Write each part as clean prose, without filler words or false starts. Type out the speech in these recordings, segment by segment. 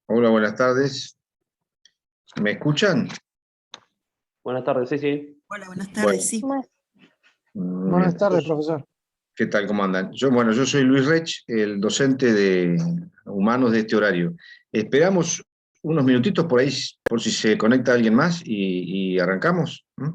Hola, buenas tardes. ¿Me escuchan? Buenas tardes, sí, sí. Hola, buenas Bueno, tardes, sí. muy bien. Buenas tardes, profesor. ¿Qué tal? ¿Cómo andan? Yo soy Luis Rech, el docente de humanos de este horario. Esperamos unos minutitos por ahí, por si se conecta alguien más y arrancamos. ¿M?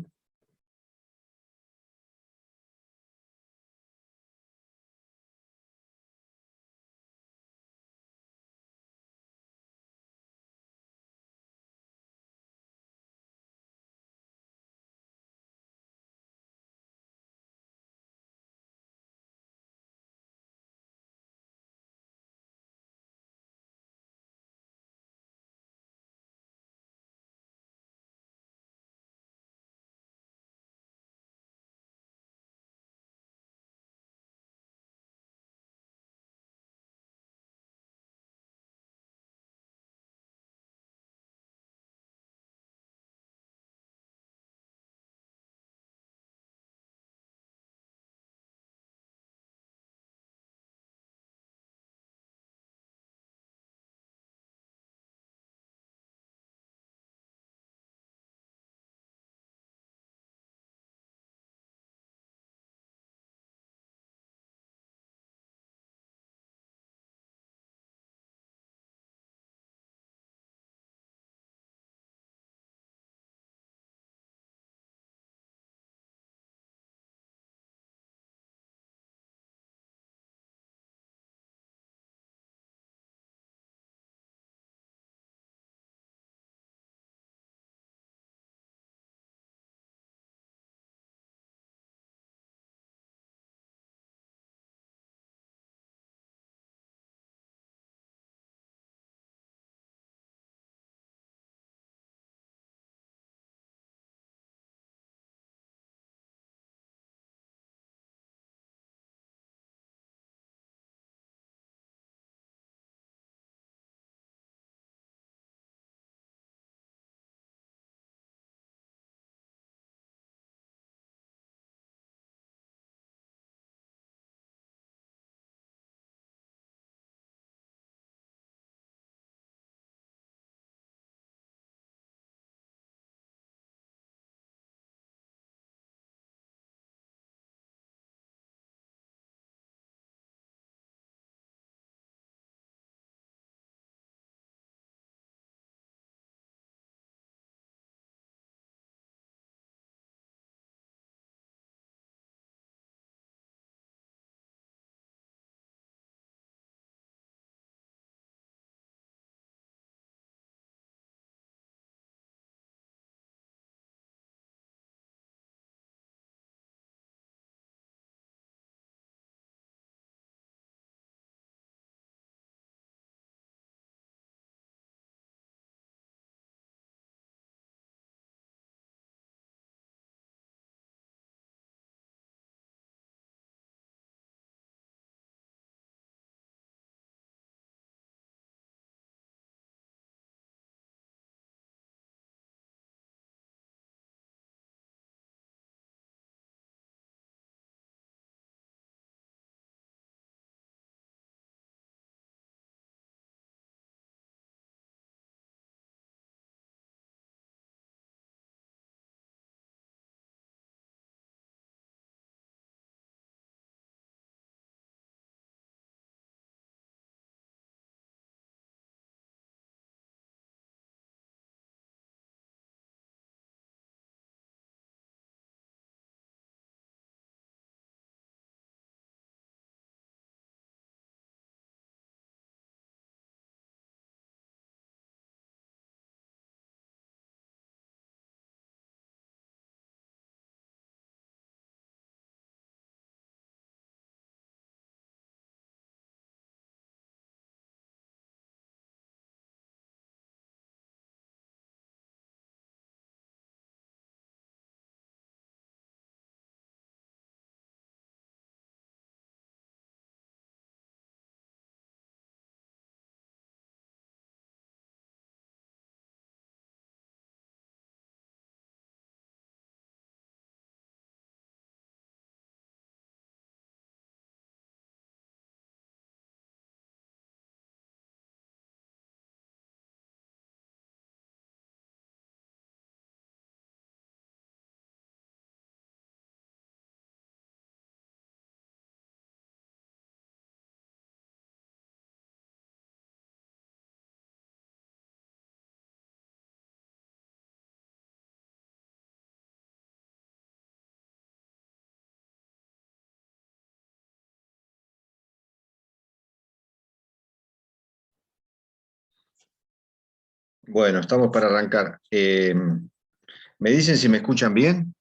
Bueno, estamos para arrancar. ¿Me dicen si me escuchan bien?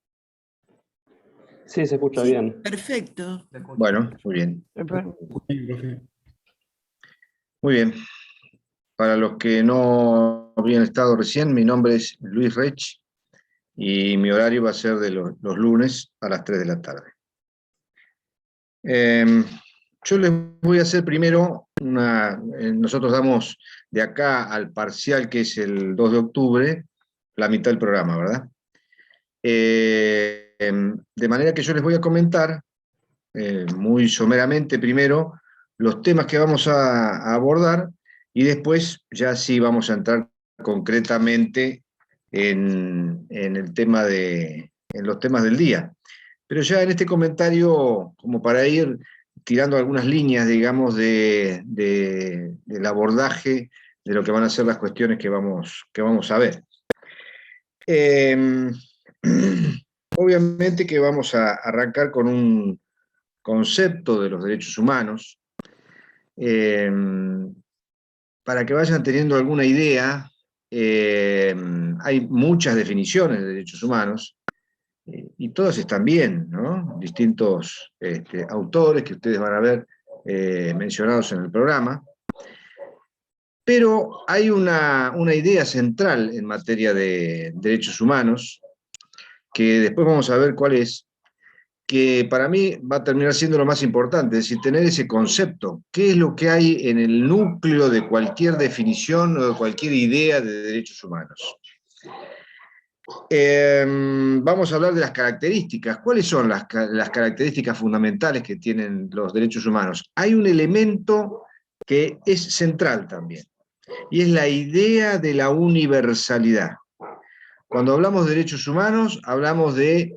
Sí, se escucha Sí, bien. perfecto. Bueno, muy bien. Sí, profe. Muy bien. Para los que no habían estado recién, mi nombre es Luis Rech y mi horario va a ser de los lunes a las 3 de la tarde. Yo les voy a hacer primero nosotros damos de acá al parcial, que es el 2 de octubre, la mitad del programa, ¿verdad? De manera que yo les voy a comentar muy someramente primero los temas que vamos a abordar y después ya sí vamos a entrar concretamente en los temas del día. Pero ya en este comentario, como para ir tirando algunas líneas, digamos, del abordaje de lo que van a ser las cuestiones que vamos a ver. Obviamente que vamos a arrancar con un concepto de los derechos humanos, para que vayan teniendo alguna idea. Hay muchas definiciones de derechos humanos, y todas están bien, ¿no? Distintos autores que ustedes van a ver mencionados en el programa, pero hay una idea central en materia de derechos humanos, que después vamos a ver cuál es, que para mí va a terminar siendo lo más importante, es decir, tener ese concepto. ¿Qué es lo que hay en el núcleo de cualquier definición o de cualquier idea de derechos humanos? Vamos a hablar de las características. ¿Cuáles son las características fundamentales que tienen los derechos humanos? Hay un elemento que es central también, y es la idea de la universalidad. Cuando hablamos de derechos humanos, hablamos de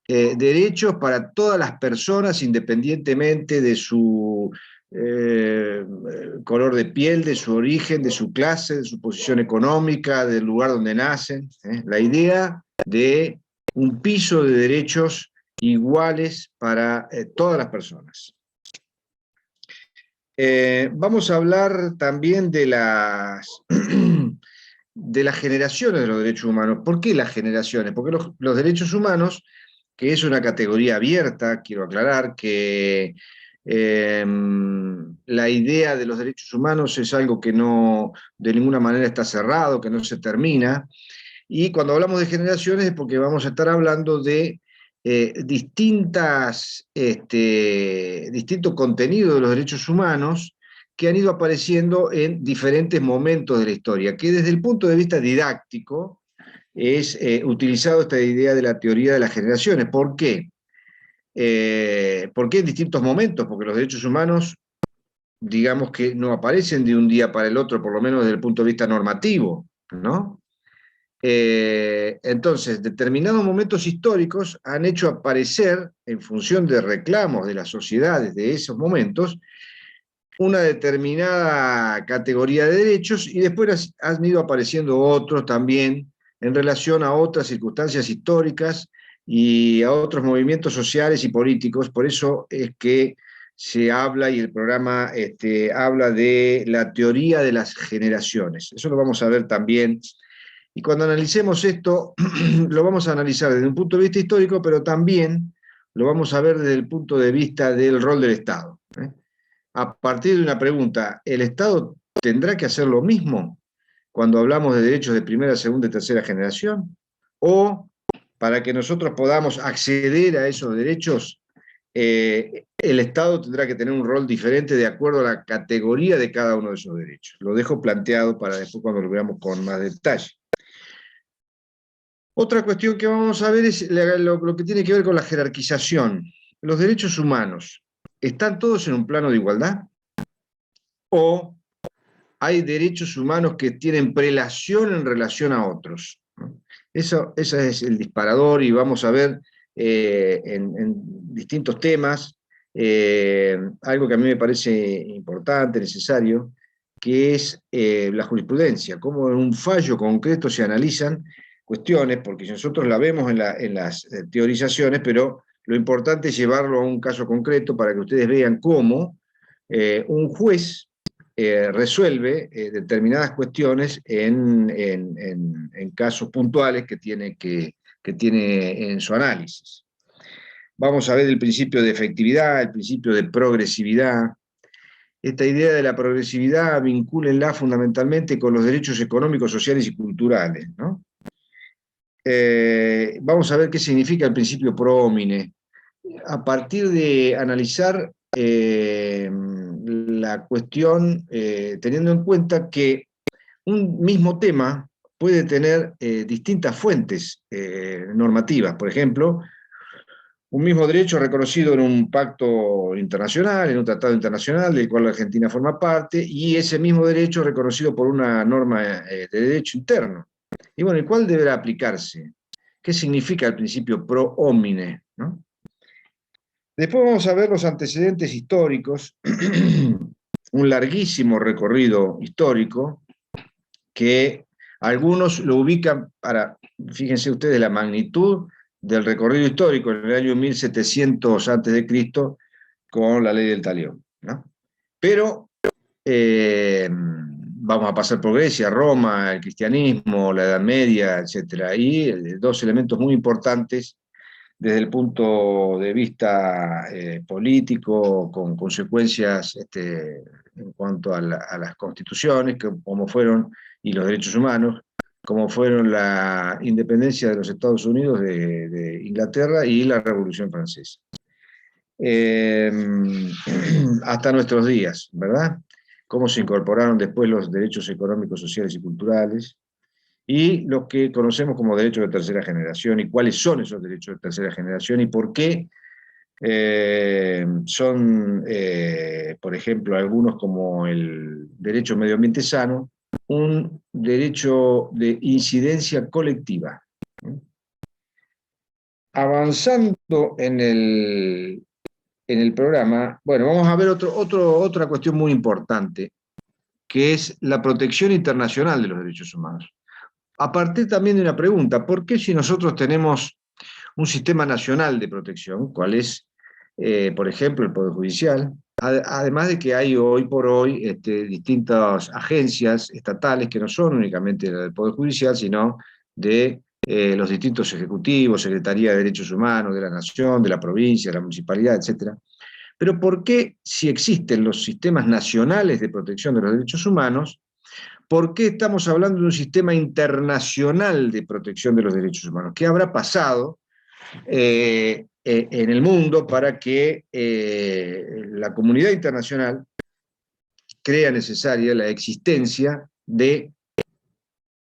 derechos para todas las personas, independientemente de su color de piel, de su origen, de su clase, de su posición económica, del lugar donde nacen. La idea de un piso de derechos iguales para todas las personas. Vamos a hablar también de de las generaciones de los derechos humanos. ¿Por qué las generaciones? Porque los derechos humanos, que es una categoría abierta, quiero aclarar que la idea de los derechos humanos es algo que no de ninguna manera está cerrado, que no se termina, y cuando hablamos de generaciones es porque vamos a estar hablando de distintos contenidos de los derechos humanos que han ido apareciendo en diferentes momentos de la historia, que desde el punto de vista didáctico es utilizado esta idea de la teoría de las generaciones. ¿Por qué? ¿Por qué en distintos momentos? Porque los derechos humanos, digamos que no aparecen de un día para el otro, por lo menos desde el punto de vista normativo, ¿no? Entonces, determinados momentos históricos han hecho aparecer, en función de reclamos de las sociedades de esos momentos, una determinada categoría de derechos, y después han ido apareciendo otros también en relación a otras circunstancias históricas y a otros movimientos sociales y políticos. Por eso es que se habla, y el programa habla de la teoría de las generaciones. Eso lo vamos a ver también. Y cuando analicemos esto, lo vamos a analizar desde un punto de vista histórico, pero también lo vamos a ver desde el punto de vista del rol del Estado. A partir de una pregunta: ¿el Estado tendrá que hacer lo mismo cuando hablamos de derechos de primera, segunda y tercera generación? ¿O para que nosotros podamos acceder a esos derechos, el Estado tendrá que tener un rol diferente de acuerdo a la categoría de cada uno de esos derechos? Lo dejo planteado para después cuando lo veamos con más detalle. Otra cuestión que vamos a ver es lo que tiene que ver con la jerarquización. ¿Los derechos humanos están todos en un plano de igualdad? ¿O hay derechos humanos que tienen prelación en relación a otros? Ese es el disparador, y vamos a ver en distintos temas algo que a mí me parece importante, necesario, que es la jurisprudencia, cómo en un fallo concreto se analizan cuestiones, porque nosotros la vemos en las teorizaciones, pero lo importante es llevarlo a un caso concreto para que ustedes vean cómo un juez resuelve determinadas cuestiones en casos puntuales que tiene en su análisis. Vamos a ver el principio de efectividad, el principio de progresividad. Esta idea de la progresividad vincúlenla fundamentalmente con los derechos económicos, sociales y culturales, ¿no? Vamos a ver qué significa el principio pro homine. A partir de analizar la cuestión, teniendo en cuenta que un mismo tema puede tener distintas fuentes normativas. Por ejemplo, un mismo derecho reconocido en un pacto internacional, en un tratado internacional del cual la Argentina forma parte, y ese mismo derecho reconocido por una norma de derecho interno. Y bueno, ¿y cuál deberá aplicarse? ¿Qué significa el principio pro homine, ¿no? Después vamos a ver los antecedentes históricos, un larguísimo recorrido histórico que algunos lo ubican fíjense ustedes la magnitud del recorrido histórico en el año 1700 a.C. con la ley del talión, ¿no? Pero vamos a pasar por Grecia, Roma, el cristianismo, la Edad Media, etc. Y dos elementos muy importantes desde el punto de vista político, con consecuencias en cuanto a las constituciones, como fueron, y los derechos humanos, como fueron la independencia de los Estados Unidos de Inglaterra y la Revolución Francesa. Hasta nuestros días, ¿verdad? Cómo se incorporaron después los derechos económicos, sociales y culturales, y los que conocemos como derechos de tercera generación, y cuáles son esos derechos de tercera generación, y por qué son, por ejemplo, algunos como el derecho a medio ambiente sano, un derecho de incidencia colectiva. Avanzando en el programa, bueno, vamos a ver otra cuestión muy importante, que es la protección internacional de los derechos humanos. A partir también de una pregunta, ¿por qué si nosotros tenemos un sistema nacional de protección, cuál es, por ejemplo, el Poder Judicial, además de que hay hoy por hoy distintas agencias estatales que no son únicamente la del Poder Judicial, sino de los distintos ejecutivos, Secretaría de Derechos Humanos de la Nación, de la provincia, de la municipalidad, etc.? Pero ¿por qué si existen los sistemas nacionales de protección de los derechos humanos, ¿por qué estamos hablando de un sistema internacional de protección de los derechos humanos? ¿Qué habrá pasado en el mundo para que la comunidad internacional crea necesaria la existencia de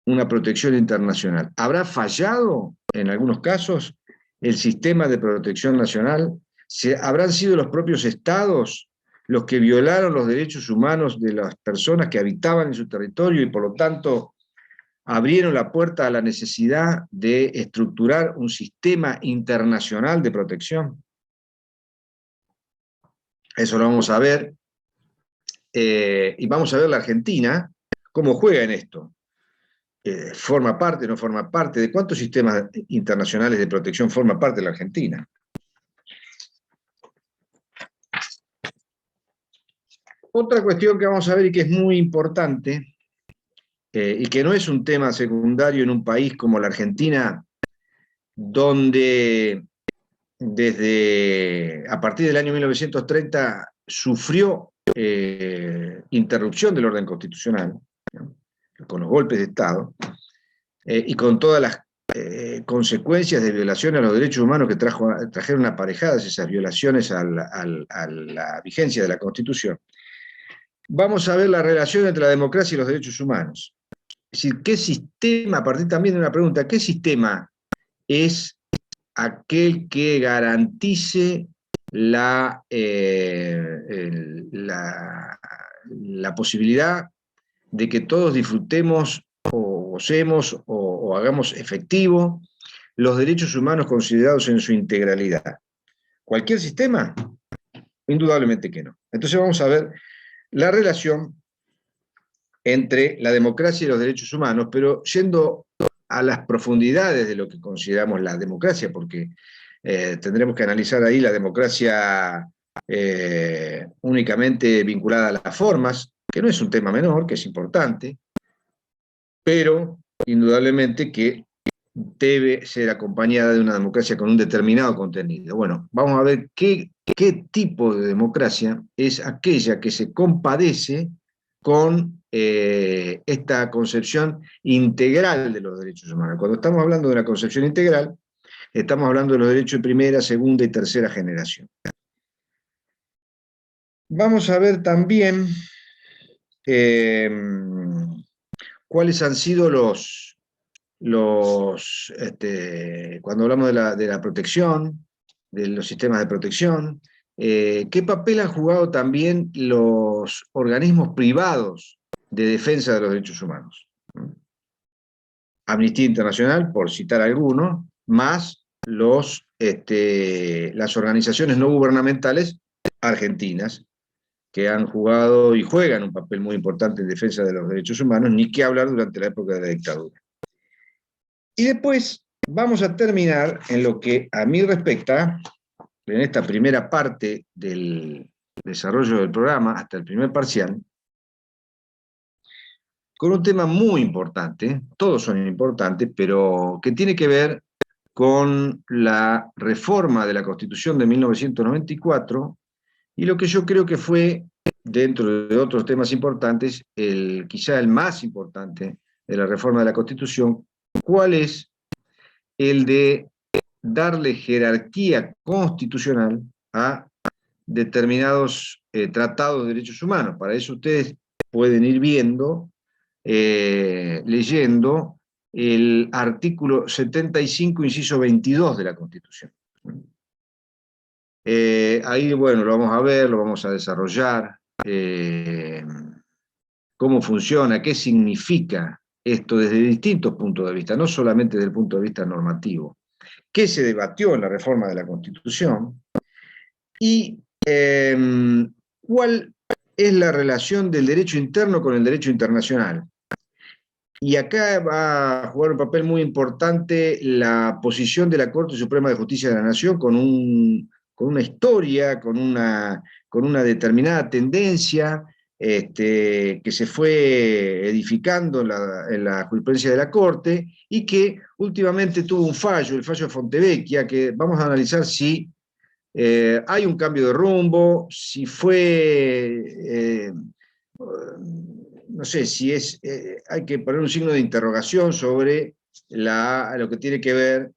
una protección internacional? ¿Habrá fallado en algunos casos el sistema de protección nacional? ¿Habrán sido los propios estados los que violaron los derechos humanos de las personas que habitaban en su territorio y por lo tanto abrieron la puerta a la necesidad de estructurar un sistema internacional de protección? Eso lo vamos a ver. Y vamos a ver la Argentina, cómo juega en esto. ¿Forma parte, no forma parte? ¿De cuántos sistemas internacionales de protección forma parte la Argentina? Otra cuestión que vamos a ver y que es muy importante, y que no es un tema secundario en un país como la Argentina, donde a partir del año 1930 sufrió interrupción del orden constitucional, ¿no?, con los golpes de Estado, y con todas las consecuencias de violación a los derechos humanos que trajeron aparejadas esas violaciones a la vigencia de la Constitución. Vamos a ver la relación entre la democracia y los derechos humanos. Es decir, ¿qué sistema, a partir también de una pregunta, qué sistema es aquel que garantice la posibilidad de que todos disfrutemos o gocemos o hagamos efectivo los derechos humanos considerados en su integralidad? ¿Cualquier sistema? Indudablemente que no. Entonces vamos a ver la relación entre la democracia y los derechos humanos, pero yendo a las profundidades de lo que consideramos la democracia, porque tendremos que analizar ahí la democracia únicamente vinculada a las formas, que no es un tema menor, que es importante, pero indudablemente que debe ser acompañada de una democracia con un determinado contenido. Bueno, vamos a ver qué tipo de democracia es aquella que se compadece con esta concepción integral de los derechos humanos. Cuando estamos hablando de una concepción integral, estamos hablando de los derechos de primera, segunda y tercera generación. Vamos a ver también cuáles han sido cuando hablamos de la protección, de los sistemas de protección, qué papel han jugado también los organismos privados de defensa de los derechos humanos. Amnistía Internacional, por citar algunos, más las organizaciones no gubernamentales argentinas, que han jugado y juegan un papel muy importante en defensa de los derechos humanos, ni qué hablar durante la época de la dictadura. Y después vamos a terminar en lo que a mí respecta, en esta primera parte del desarrollo del programa, hasta el primer parcial, con un tema muy importante, todos son importantes, pero que tiene que ver con la reforma de la Constitución de 1994 y lo que yo creo que fue, dentro de otros temas importantes, quizá el más importante de la reforma de la Constitución, ¿cuál es? El de darle jerarquía constitucional a determinados tratados de derechos humanos. Para eso ustedes pueden ir viendo, leyendo el artículo 75, inciso 22 de la Constitución. Ahí, bueno, lo vamos a ver, lo vamos a desarrollar, cómo funciona, qué significa esto desde distintos puntos de vista, no solamente desde el punto de vista normativo, qué se debatió en la reforma de la Constitución y cuál es la relación del derecho interno con el derecho internacional. Y acá va a jugar un papel muy importante la posición de la Corte Suprema de Justicia de la Nación con una historia, con una determinada tendencia que se fue edificando en la jurisprudencia de la Corte y que últimamente tuvo un fallo, el fallo de Fontevecchia, que vamos a analizar si hay un cambio de rumbo, si fue... no sé si hay que poner un signo de interrogación sobre lo que tiene que ver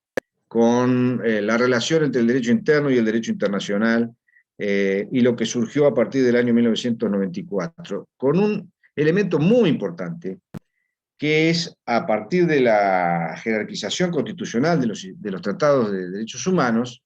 con la relación entre el derecho interno y el derecho internacional y lo que surgió a partir del año 1994, con un elemento muy importante, que es a partir de la jerarquización constitucional de los tratados de derechos humanos,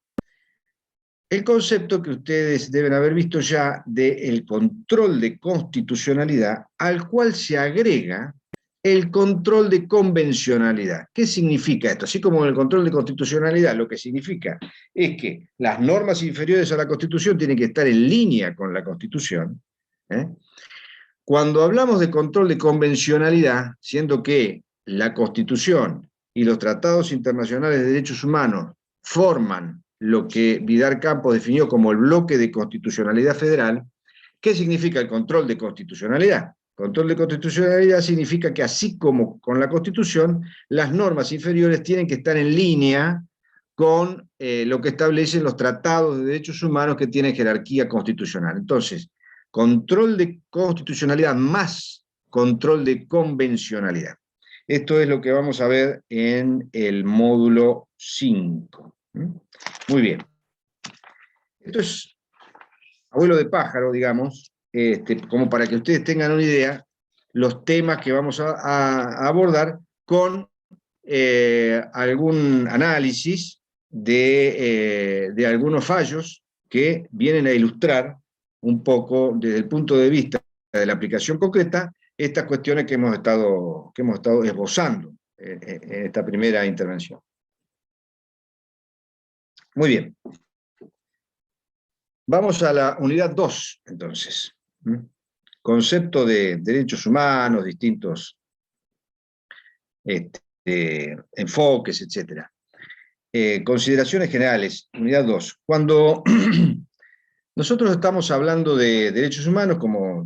el concepto que ustedes deben haber visto ya del control de constitucionalidad, al cual se agrega el control de convencionalidad. ¿Qué significa esto? Así como en el control de constitucionalidad, lo que significa es que las normas inferiores a la Constitución tienen que estar en línea con la Constitución. Cuando hablamos de control de convencionalidad, siendo que la Constitución y los tratados internacionales de derechos humanos forman lo que Vidal Campos definió como el bloque de constitucionalidad federal, ¿qué significa el control de constitucionalidad? Control de constitucionalidad significa que así como con la Constitución, las normas inferiores tienen que estar en línea con lo que establecen los tratados de derechos humanos que tienen jerarquía constitucional. Entonces, control de constitucionalidad más control de convencionalidad. Esto es lo que vamos a ver en el módulo 5. Muy bien. Esto es abuelo de pájaro, digamos, como para que ustedes tengan una idea, los temas que vamos a abordar con algún análisis de algunos fallos que vienen a ilustrar un poco desde el punto de vista de la aplicación concreta estas cuestiones que hemos estado esbozando en esta primera intervención. Muy bien. Vamos a la unidad 2, entonces. Concepto de derechos humanos, distintos enfoques, etc. Consideraciones generales, unidad 2. Cuando nosotros estamos hablando de derechos humanos, como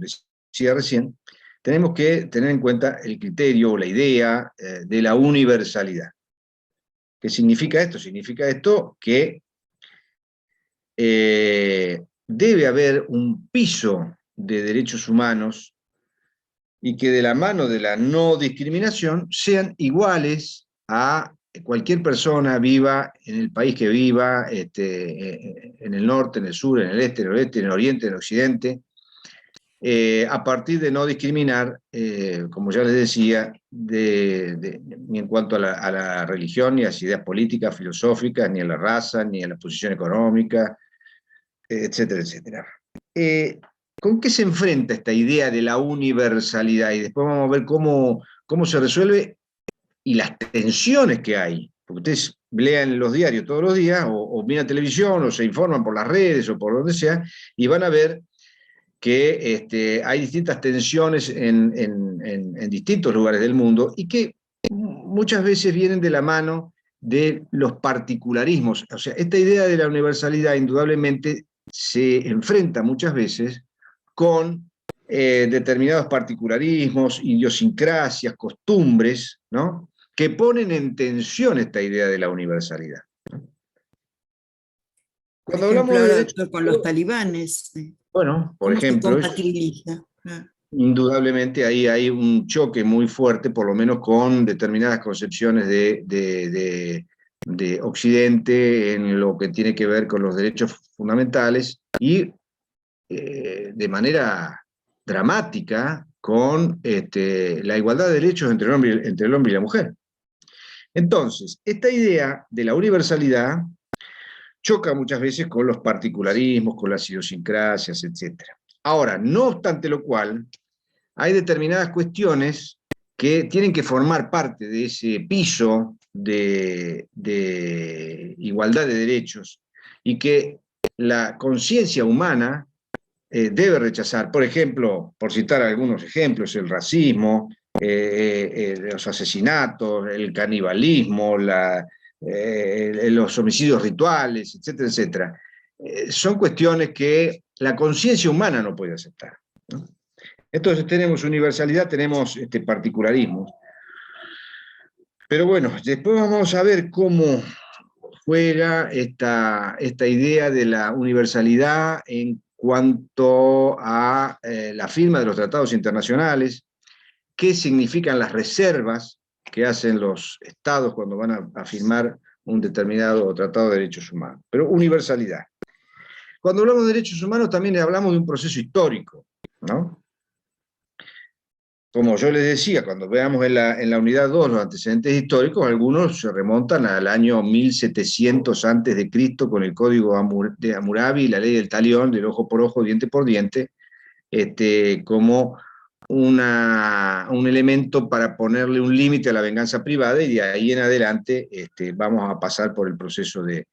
decía recién, tenemos que tener en cuenta el criterio o la idea de la universalidad. ¿Qué significa esto? Significa esto que debe haber un piso de derechos humanos y que de la mano de la no discriminación sean iguales a cualquier persona viva en el país que viva, en el norte, en el sur, en el este, en el oeste, en el oriente, en el occidente, a partir de no discriminar, como ya les decía, ni en cuanto a la religión, ni a las ideas políticas, filosóficas, ni a la raza, ni a la posición económica, etcétera, etcétera. ¿Con qué se enfrenta esta idea de la universalidad? Y después vamos a ver cómo se resuelve y las tensiones que hay. Porque ustedes lean los diarios todos los días, o miran televisión, o se informan por las redes, o por donde sea, y van a ver que hay distintas tensiones en distintos lugares del mundo y que muchas veces vienen de la mano de los particularismos. O sea, esta idea de la universalidad indudablemente se enfrenta muchas veces con determinados particularismos, idiosincrasias, costumbres, ¿no?, que ponen en tensión esta idea de la universalidad. Por Cuando hablamos ejemplo, de ahora derechos, con los talibanes, bueno, por ¿cómo se ejemplo, compatibiliza? indudablemente ahí hay un choque muy fuerte, por lo menos con determinadas concepciones de Occidente en lo que tiene que ver con los derechos fundamentales y de manera dramática con la igualdad de derechos entre el hombre y la mujer. Entonces, esta idea de la universalidad choca muchas veces con los particularismos, con las idiosincrasias, etc. Ahora, no obstante lo cual, hay determinadas cuestiones que tienen que formar parte de ese piso de igualdad de derechos y que la conciencia humana debe rechazar. Por ejemplo, por citar algunos ejemplos, el racismo, los asesinatos, el canibalismo, los homicidios rituales, etcétera, etcétera. Son cuestiones que la conciencia humana no puede aceptar, ¿no? Entonces tenemos universalidad, tenemos particularismos. Pero bueno, después vamos a ver cómo juega esta idea de la universalidad en cuanto a la firma de los tratados internacionales, qué significan las reservas que hacen los estados cuando van a firmar un determinado tratado de derechos humanos. Pero universalidad. Cuando hablamos de derechos humanos también hablamos de un proceso histórico, ¿no? Como yo les decía, cuando veamos en la unidad 2 los antecedentes históricos, algunos se remontan al año 1700 antes de Cristo con el Código de Hammurabi y la ley del talión, del ojo por ojo, diente por diente, como un elemento para ponerle un límite a la venganza privada, y de ahí en adelante vamos a pasar por el proceso de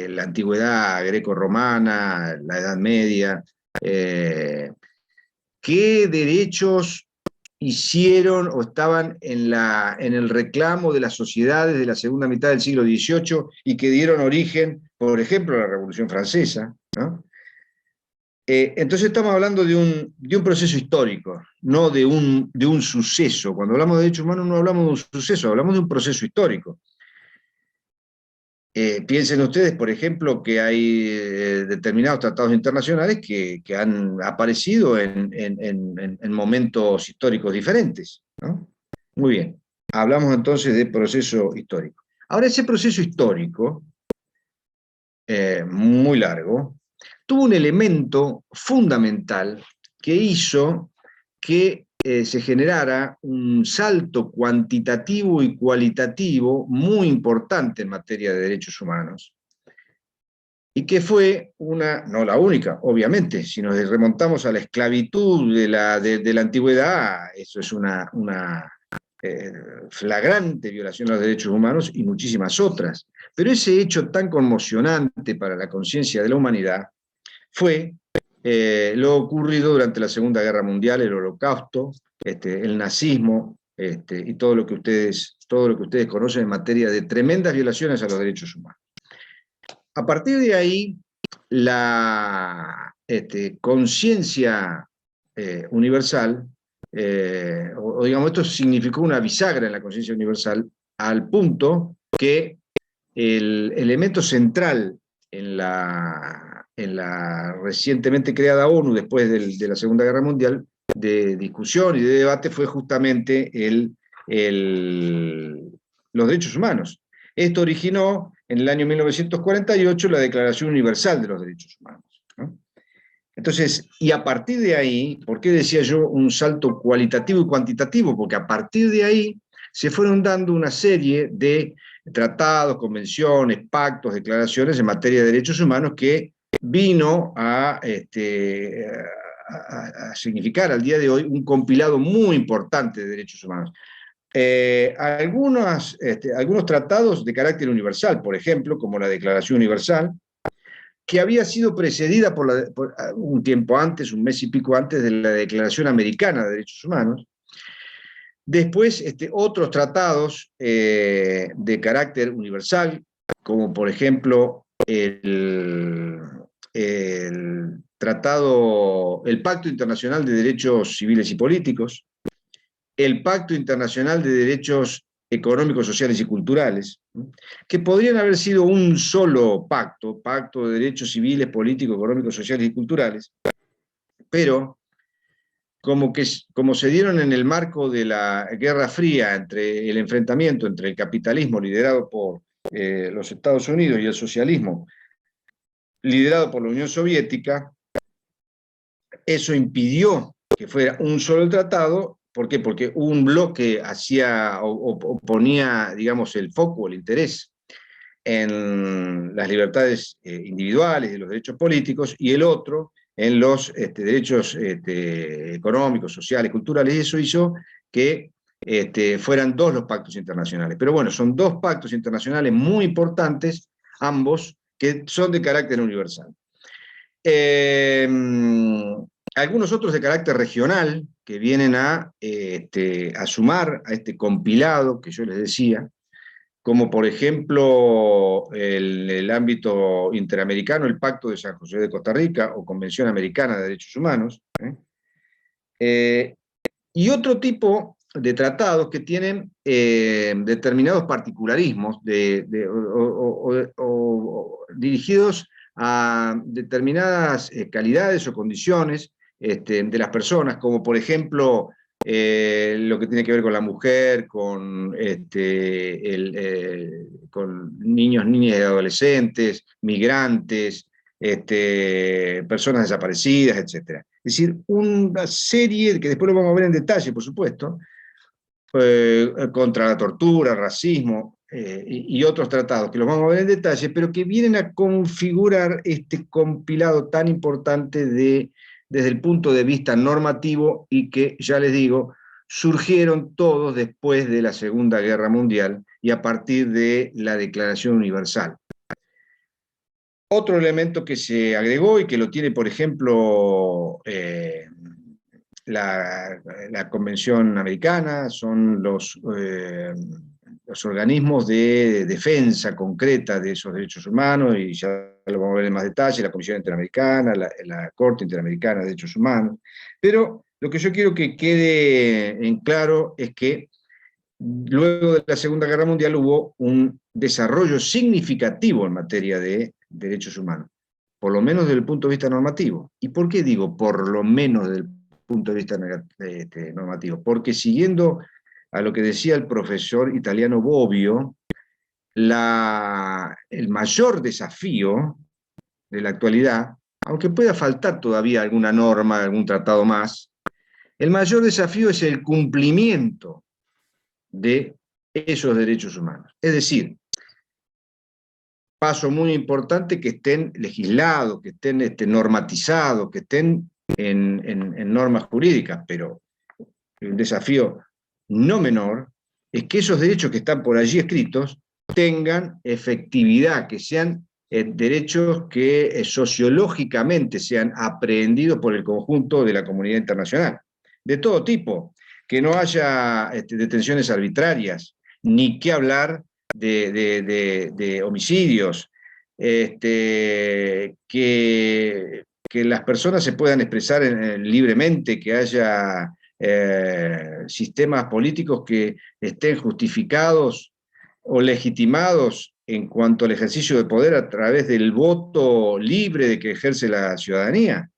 la antigüedad greco-romana, la Edad Media. ¿Qué derechos hicieron o estaban en el reclamo de las sociedades de la segunda mitad del siglo XVIII y que dieron origen, por ejemplo, a la Revolución Francesa, ¿no? Entonces estamos hablando de un proceso histórico, no de un suceso. Cuando hablamos de derechos humanos no hablamos de un suceso, hablamos de un proceso histórico. Piensen ustedes, por ejemplo, que hay determinados tratados internacionales que han aparecido en momentos históricos diferentes, ¿no? Muy bien, hablamos entonces de proceso histórico. Ahora, ese proceso histórico, muy largo, tuvo un elemento fundamental que hizo que se generara un salto cuantitativo y cualitativo muy importante en materia de derechos humanos, y que fue no la única, obviamente. Si nos remontamos a la esclavitud de la antigüedad, eso es una flagrante violación de los derechos humanos y muchísimas otras. Pero ese hecho tan conmocionante para la conciencia de la humanidad fue lo ocurrido durante la Segunda Guerra Mundial, el Holocausto, el nazismo, y todo lo que ustedes conocen en materia de tremendas violaciones a los derechos humanos. A partir de ahí, la conciencia universal, o digamos, esto significó una bisagra en la conciencia universal, al punto que el elemento central en la recientemente creada ONU, después de la Segunda Guerra Mundial, de discusión y de debate, fue justamente los derechos humanos. Esto originó en el año 1948 la Declaración Universal de los Derechos Humanos, ¿no? Entonces, y a partir de ahí, ¿por qué decía yo un salto cualitativo y cuantitativo? Porque a partir de ahí se fueron dando una serie de tratados, convenciones, pactos, declaraciones en materia de derechos humanos que vino a significar al día de hoy un compilado muy importante de derechos humanos. Algunos tratados de carácter universal, por ejemplo, como la Declaración Universal, que había sido precedida por un tiempo antes, un mes y pico antes, de la Declaración Americana de Derechos Humanos. Después, otros tratados de carácter universal, como por ejemplo el Pacto Internacional de Derechos Civiles y Políticos, el Pacto Internacional de Derechos Económicos, Sociales y Culturales, que podrían haber sido un solo pacto de derechos civiles, políticos, económicos, sociales y culturales, pero como se dieron en el marco de la Guerra Fría, entre el enfrentamiento entre el capitalismo liderado por los Estados Unidos y el socialismo liderado por la Unión Soviética, eso impidió que fuera un solo tratado. ¿Por qué? Porque un bloque ponía, digamos, el foco, el interés en las libertades individuales y los derechos políticos, y el otro en los derechos económicos, sociales, culturales, y eso hizo que fueran dos los pactos internacionales. Pero bueno, son dos pactos internacionales muy importantes, ambos, que son de carácter universal. Algunos otros de carácter regional, que vienen a sumar a este compilado que yo les decía, como por ejemplo el ámbito interamericano, el Pacto de San José de Costa Rica o Convención Americana de Derechos Humanos, y otro tipo de tratados que tienen determinados particularismos dirigidos a determinadas calidades o condiciones de las personas, como por ejemplo lo que tiene que ver con la mujer, con niños, niñas y adolescentes, migrantes, personas desaparecidas, etc. Es decir, una serie que después lo vamos a ver en detalle, por supuesto, contra la tortura, racismo y otros tratados que los vamos a ver en detalle, pero que vienen a configurar este compilado tan importante desde el punto de vista normativo, y que, ya les digo, surgieron todos después de la Segunda Guerra Mundial y a partir de la Declaración Universal. Otro elemento que se agregó y que lo tiene, por ejemplo, la Convención Americana, son los organismos de defensa concreta de esos derechos humanos, y ya lo vamos a ver en más detalle, la Comisión Interamericana, la Corte Interamericana de Derechos Humanos. Pero lo que yo quiero que quede en claro es que luego de la Segunda Guerra Mundial hubo un desarrollo significativo en materia de derechos humanos, por lo menos desde el punto de vista normativo. ¿Y por qué digo por lo menos desde el punto de vista normativo? Porque siguiendo a lo que decía el profesor italiano Bobbio, el mayor desafío de la actualidad, aunque pueda faltar todavía alguna norma, algún tratado más, el mayor desafío es el cumplimiento de esos derechos humanos. Es decir, paso muy importante, que estén legislados, que estén normatizados, que estén en normas jurídicas, pero un desafío no menor es que esos derechos que están por allí escritos tengan efectividad, que sean derechos que sociológicamente sean aprehendidos por el conjunto de la comunidad internacional, de todo tipo, que no haya detenciones arbitrarias, ni qué hablar de homicidios, que que las personas se puedan expresar libremente, que haya sistemas políticos que estén justificados o legitimados en cuanto al ejercicio de poder a través del voto libre de que ejerce la ciudadanía.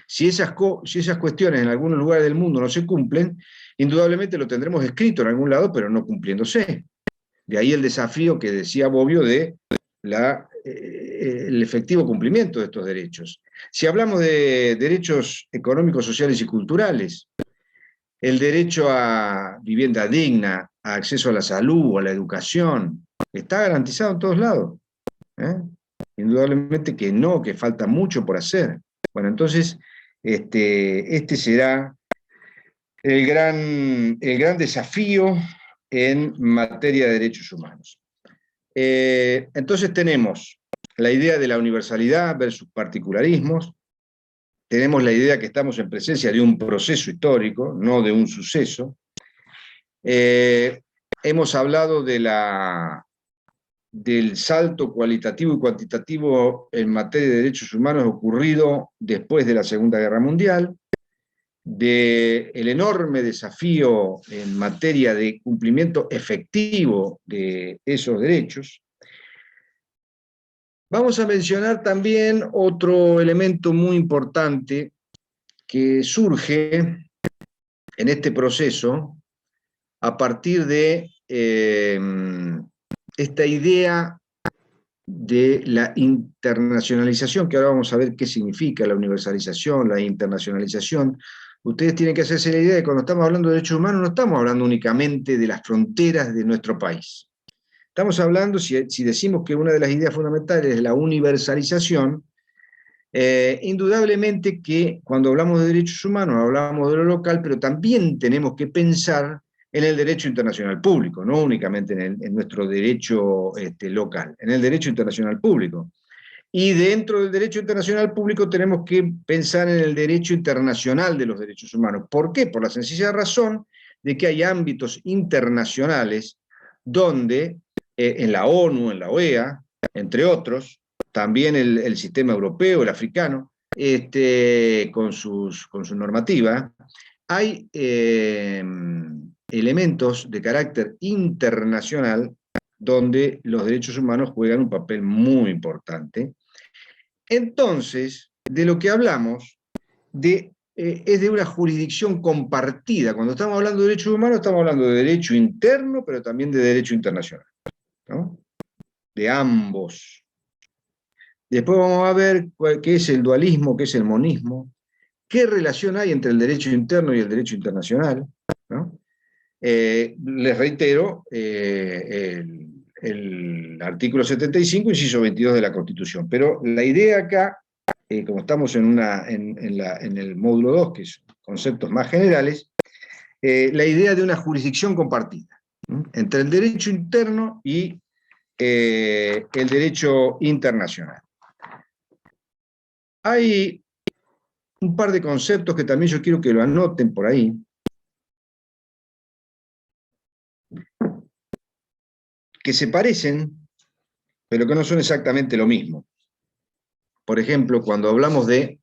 Si esas cuestiones en algunos lugares del mundo no se cumplen, indudablemente lo tendremos escrito en algún lado, pero no cumpliéndose. De ahí el desafío que decía Bobbio de el efectivo cumplimiento de estos derechos. Si hablamos de derechos económicos, sociales y culturales, el derecho a vivienda digna, a acceso a la salud, a la educación, está garantizado en todos lados. Indudablemente que no, que falta mucho por hacer. Bueno, entonces, este será el gran desafío en materia de derechos humanos. Entonces tenemos la idea de la universalidad versus particularismos, tenemos la idea que estamos en presencia de un proceso histórico, no de un suceso. Hemos hablado del salto cualitativo y cuantitativo en materia de derechos humanos ocurrido después de la Segunda Guerra Mundial, del enorme desafío en materia de cumplimiento efectivo de esos derechos. Vamos a mencionar también otro elemento muy importante que surge en este proceso a partir de esta idea de la internacionalización, que ahora vamos a ver qué significa la universalización, la internacionalización. Ustedes tienen que hacerse la idea de que cuando estamos hablando de derechos humanos no estamos hablando únicamente de las fronteras de nuestro país. Estamos hablando, si decimos que una de las ideas fundamentales es la universalización, indudablemente que cuando hablamos de derechos humanos hablamos de lo local, pero también tenemos que pensar en el derecho internacional público, no únicamente en nuestro derecho local, en el derecho internacional público. Y dentro del derecho internacional público tenemos que pensar en el derecho internacional de los derechos humanos. ¿Por qué? Por la sencilla razón de que hay ámbitos internacionales donde en la ONU, en la OEA, entre otros, también el sistema europeo, el africano, con su normativa, hay elementos de carácter internacional donde los derechos humanos juegan un papel muy importante. Entonces, de lo que hablamos es de una jurisdicción compartida. Cuando estamos hablando de derechos humanos, estamos hablando de derecho interno, pero también de derecho internacional, ¿no? De ambos. Después vamos a ver qué es el dualismo, qué es el monismo, qué relación hay entre el derecho interno y el derecho internacional, ¿no? Les reitero, el artículo 75, inciso 22 de la Constitución. Pero la idea acá, como estamos en el módulo 2, que son conceptos más generales, la idea de una jurisdicción compartida, ¿no? Entre el derecho interno y el derecho internacional. Hay un par de conceptos que también yo quiero que lo anoten por ahí, que se parecen, pero que no son exactamente lo mismo. Por ejemplo, cuando hablamos de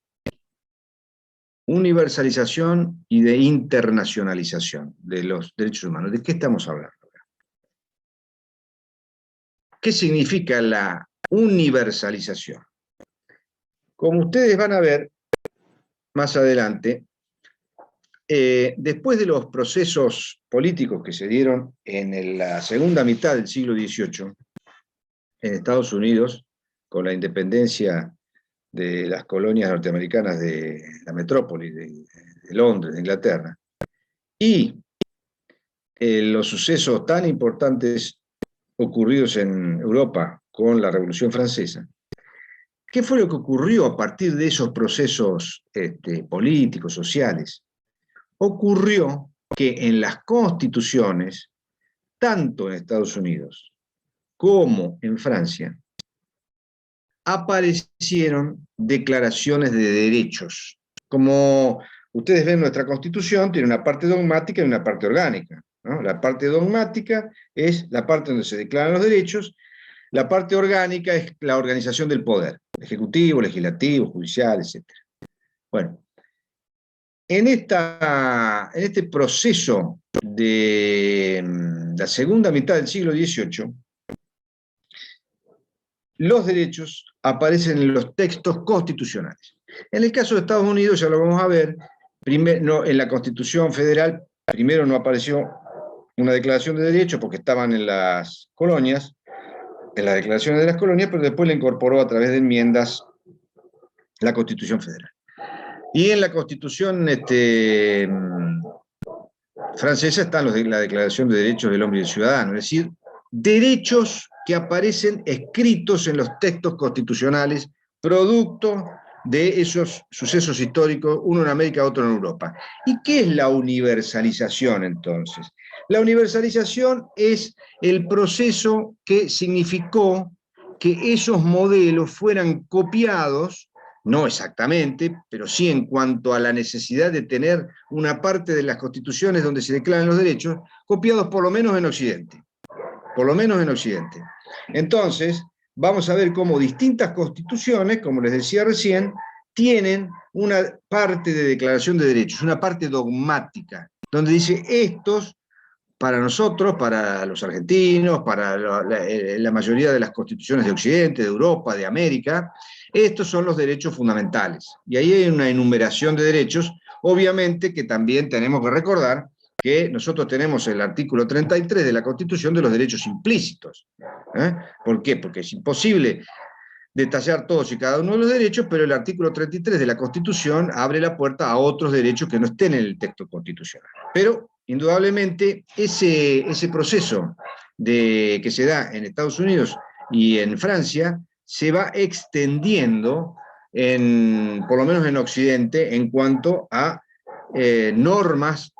universalización y de internacionalización de los derechos humanos, ¿de qué estamos hablando? ¿Qué significa la universalización? Como ustedes van a ver más adelante, después de los procesos políticos que se dieron en la segunda mitad del siglo XVIII, en Estados Unidos, con la independencia de las colonias norteamericanas de la metrópoli, de Londres, de Inglaterra, y los sucesos tan importantes ocurridos en Europa con la Revolución Francesa, ¿qué fue lo que ocurrió a partir de esos procesos políticos, sociales? Ocurrió que en las constituciones, tanto en Estados Unidos como en Francia, aparecieron declaraciones de derechos. Como ustedes ven, nuestra Constitución tiene una parte dogmática y una parte orgánica, ¿no? La parte dogmática es la parte donde se declaran los derechos, la parte orgánica es la organización del poder. ejecutivo, legislativo, judicial, etc. Bueno, en este proceso de la segunda mitad del siglo XVIII, los derechos aparecen en los textos constitucionales. En el caso de Estados Unidos, ya lo vamos a ver, en la Constitución Federal, primero no apareció una declaración de derechos porque estaban en las colonias, en las declaraciones de las colonias, pero después la incorporó a través de enmiendas la Constitución Federal. Y en la Constitución francesa está la Declaración de Derechos del Hombre y del Ciudadano, es decir, derechos que aparecen escritos en los textos constitucionales, producto de esos sucesos históricos, uno en América, otro en Europa. ¿Y qué es la universalización entonces? La universalización es el proceso que significó que esos modelos fueran copiados, no exactamente, pero sí en cuanto a la necesidad de tener una parte de las constituciones donde se declaran los derechos, copiados por lo menos en Occidente. Por lo menos en Occidente. Entonces, vamos a ver cómo distintas constituciones, como les decía recién, tienen una parte de declaración de derechos, una parte dogmática, donde dice estos, para nosotros, para los argentinos, para la mayoría de las constituciones de Occidente, de Europa, de América, estos son los derechos fundamentales. Y ahí hay una enumeración de derechos, obviamente que también tenemos que recordar que nosotros tenemos el artículo 33 de la Constitución de los derechos implícitos. ¿Por qué? Porque es imposible detallar todos y cada uno de los derechos, pero el artículo 33 de la Constitución abre la puerta a otros derechos que no estén en el texto constitucional. Pero, indudablemente, ese proceso que se da en Estados Unidos y en Francia se va extendiendo, por lo menos en Occidente, en cuanto a normas,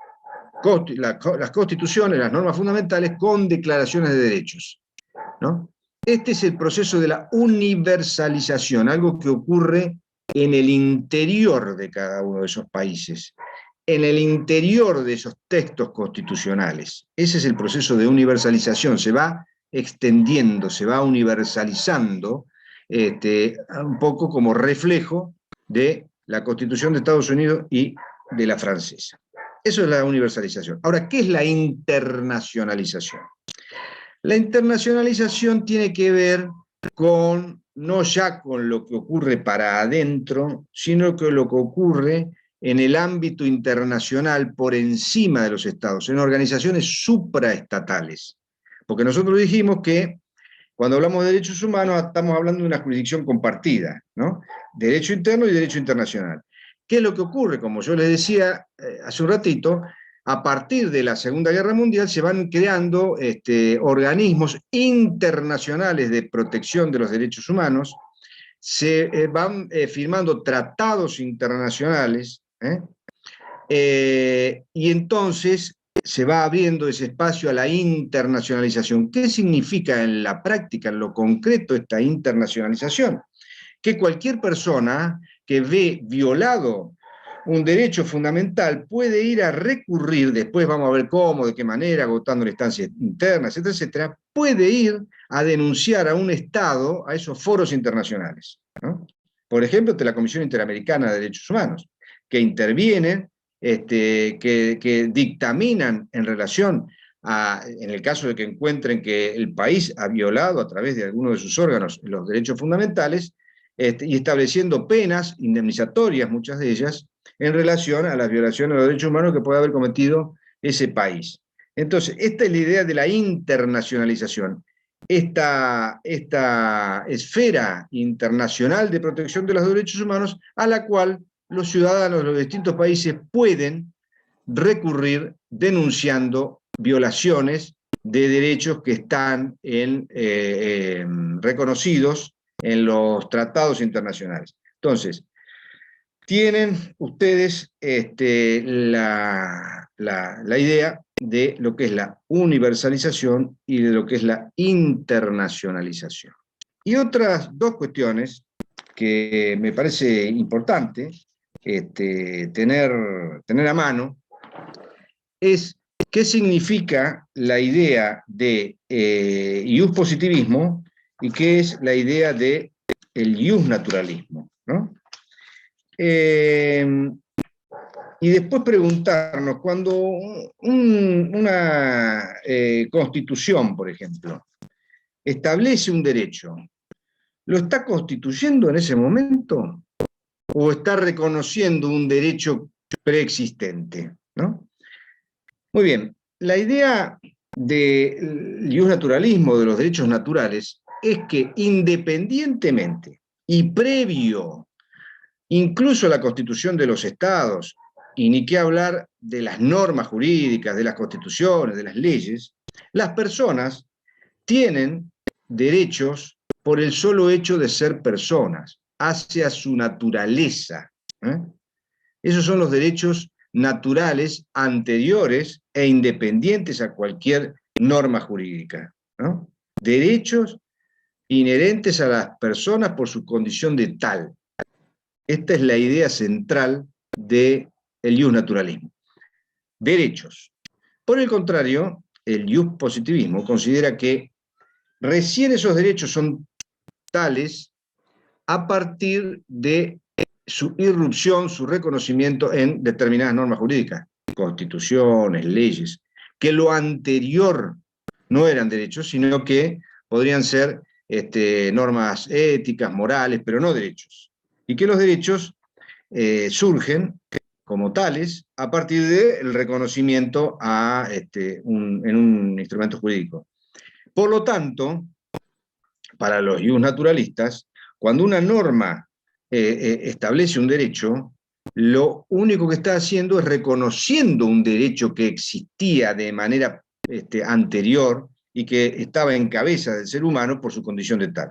las constituciones, las normas fundamentales con declaraciones de derechos, ¿no? Este es el proceso de la universalización, algo que ocurre en el interior de cada uno de esos países, en el interior de esos textos constitucionales. Ese es el proceso de universalización, se va extendiendo, se va universalizando, un poco como reflejo de la Constitución de Estados Unidos y de la francesa. Eso es la universalización. Ahora, ¿qué es la internacionalización? La internacionalización tiene que ver con, no ya con lo que ocurre para adentro, sino con lo que ocurre en el ámbito internacional por encima de los estados, en organizaciones supraestatales. Porque nosotros dijimos que cuando hablamos de derechos humanos estamos hablando de una jurisdicción compartida, ¿no? Derecho interno y derecho internacional. ¿Qué es lo que ocurre? Como yo les decía hace un ratito, a partir de la Segunda Guerra Mundial se van creando organismos internacionales de protección de los derechos humanos, se van firmando tratados internacionales, y entonces se va abriendo ese espacio a la internacionalización. ¿Qué significa en la práctica, en lo concreto, esta internacionalización? Que cualquier persona que ve violado un derecho fundamental puede ir a recurrir, después vamos a ver cómo, de qué manera, agotando la instancia interna, etcétera, etcétera, puede ir a denunciar a un Estado a esos foros internacionales, ¿no? Por ejemplo, ante la Comisión Interamericana de Derechos Humanos, que intervienen, que dictaminan en relación en el caso de que encuentren que el país ha violado a través de alguno de sus órganos los derechos fundamentales, y estableciendo penas indemnizatorias, muchas de ellas, en relación a las violaciones de los derechos humanos que puede haber cometido ese país. Entonces, esta es la idea de la internacionalización. Esta esfera internacional de protección de los derechos humanos a la cual los ciudadanos de los distintos países pueden recurrir denunciando violaciones de derechos que están reconocidos en los tratados internacionales. Entonces, tienen ustedes la idea de lo que es la universalización y de lo que es la internacionalización. Y otras dos cuestiones que me parece importante tener a mano es qué significa la idea de iuspositivismo y qué es la idea de el iusnaturalismo, ¿no? Y después preguntarnos, cuando una constitución, por ejemplo, establece un derecho, ¿lo está constituyendo en ese momento? ¿O está reconociendo un derecho preexistente? ¿No? Muy bien, la idea del iusnaturalismo, de los derechos naturales, es que independientemente y previo incluso a la constitución de los estados, y ni qué hablar de las normas jurídicas, de las constituciones, de las leyes, las personas tienen derechos por el solo hecho de ser personas, hacia su naturaleza. ¿eh? Esos son los derechos naturales anteriores e independientes a cualquier norma jurídica. ¿no? Derechos inherentes a las personas por su condición de tal. Esta es la idea central del iusnaturalismo. Derechos. Por el contrario, el iuspositivismo considera que recién esos derechos son tales a partir de su irrupción, su reconocimiento en determinadas normas jurídicas, constituciones, leyes, que lo anterior no eran derechos, sino que podrían ser normas éticas, morales, pero no derechos. Y que los derechos surgen como tales a partir del reconocimiento en un instrumento jurídico. Por lo tanto, para los iusnaturalistas, cuando una norma establece un derecho, lo único que está haciendo es reconociendo un derecho que existía de manera anterior y que estaba en cabeza del ser humano por su condición de tal.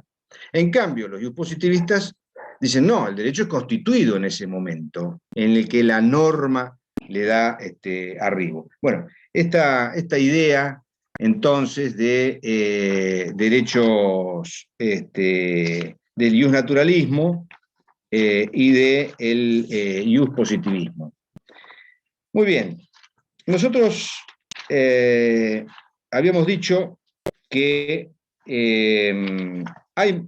En cambio, los iuspositivistas dicen, no, el derecho es constituido en ese momento, en el que la norma le da arribo. Bueno, esta idea entonces de derechos del iusnaturalismo y del iuspositivismo. Muy bien, nosotros habíamos dicho que hay